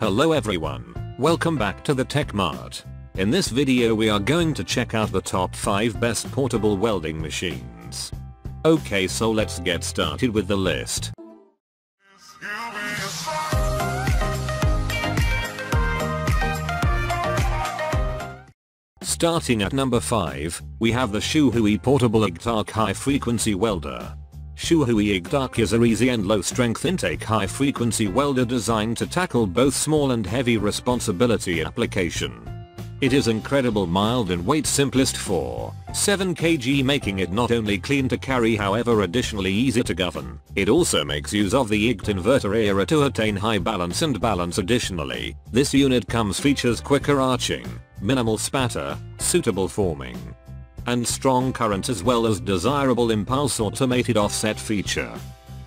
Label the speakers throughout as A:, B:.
A: Hello everyone, welcome back to the Tech Mart. In this video we are going to check out the top 5 best portable welding machines. Okay, so let's get started with the list. Starting at number 5, we have the Shuhui Portable Igtak High Frequency Welder. Shuhui igtak is a easy and low strength intake high frequency welder designed to tackle both small and heavy responsibility application. It is incredible mild in weight, simplest for 7 kg, making it not only clean to carry however additionally easy to govern. It also makes use of the igtak inverter era to attain high balance and balance. Additionally, this unit features quicker arching, minimal spatter, suitable forming, and strong current, as well as desirable impulse automated offset feature.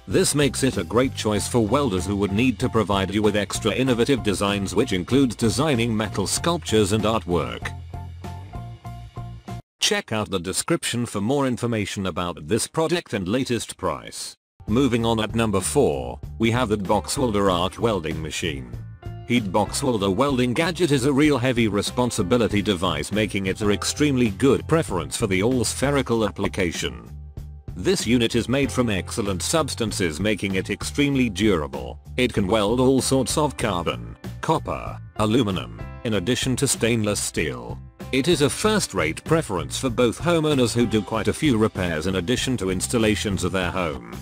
A: This makes it a great choice for welders who would need to provide you with extra innovative designs, which includes designing metal sculptures and artwork. Check out the description for more information about this product and latest price. Moving on, at number 4, we have the DDBOXWELDER arc welding machine. Hitbox welder welding gadget is a real heavy responsibility device, making it an extremely good preference for the all-spherical application. This unit is made from excellent substances, making it extremely durable. It can weld all sorts of carbon, copper, aluminum, in addition to stainless steel. It is a first-rate preference for both homeowners who do quite a few repairs in addition to installations of their home.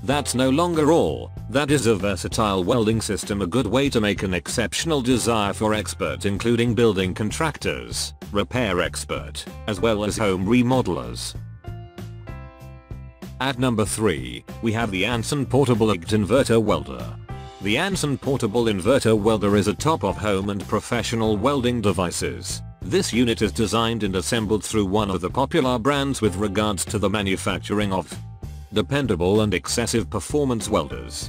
A: That's no longer all. That is a versatile welding system, a good way to make an exceptional desire for experts, including building contractors, repair expert, as well as home remodelers. At number 3, we have the Anson Portable Inverter Welder. The Anson Portable Inverter Welder is a top of home and professional welding devices. This unit is designed and assembled through one of the popular brands with regards to the manufacturing of dependable and excessive performance welders.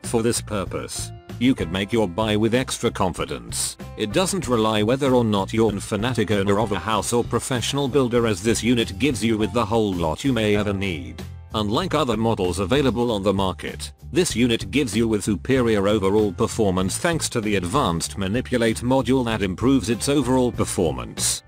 A: For this purpose, you could make your buy with extra confidence. It doesn't rely whether or not you're a fanatic owner of a house or professional builder, as this unit gives you with the whole lot you may ever need. Unlike other models available on the market, this unit gives you with superior overall performance thanks to the advanced manipulate module that improves its overall performance.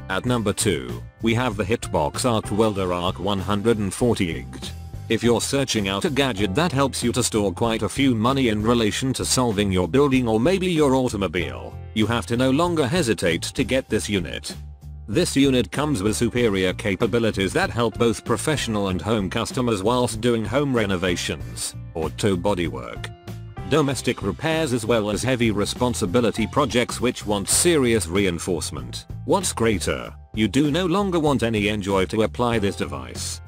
A: At number 2, we have the hitbox welder arc 140 igtaktak. If you're searching out a gadget that helps you to store quite a few money in relation to solving your building or maybe your automobile, you have to no longer hesitate to get this unit. This unit comes with superior capabilities that help both professional and home customers whilst doing home renovations, auto bodywork, domestic repairs, as well as heavy responsibility projects which want serious reinforcement. What's greater, you do no longer want any enjoy to apply this device.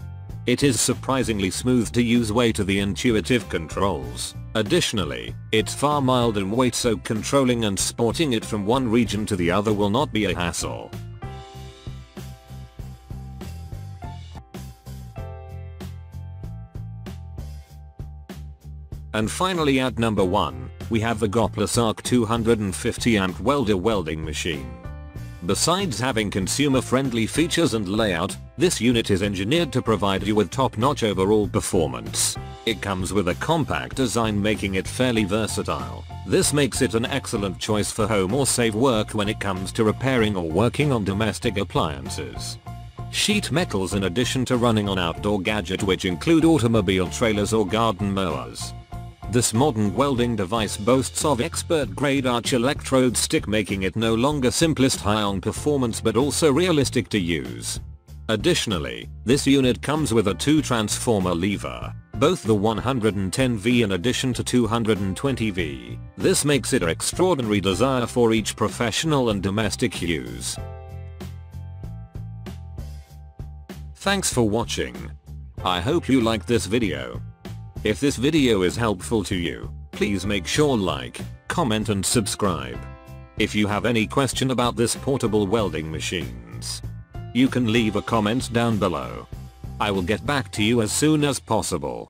A: It is surprisingly smooth to use way to the intuitive controls. Additionally, it's far mild in weight, so controlling and sporting it from one region to the other will not be a hassle. And finally, at number 1, we have the Goplus arc 250 amp welder welding machine. Besides having consumer-friendly features and layout, this unit is engineered to provide you with top-notch overall performance. It comes with a compact design, making it fairly versatile. This makes it an excellent choice for home or safe work when it comes to repairing or working on domestic appliances, sheet metals, in addition to running on outdoor gadgets which include automobile trailers or garden mowers. This modern welding device boasts of expert-grade arch electrode stick, making it no longer simplest high on performance but also realistic to use. Additionally, this unit comes with a 2-transformer lever, both the 110V in addition to 220V. This makes it an extraordinary desire for each professional and domestic use. Thanks for watching. I hope you liked this video. If this video is helpful to you, please make sure like, comment and subscribe. If you have any question about this portable welding machines, you can leave a comment down below. I will get back to you as soon as possible.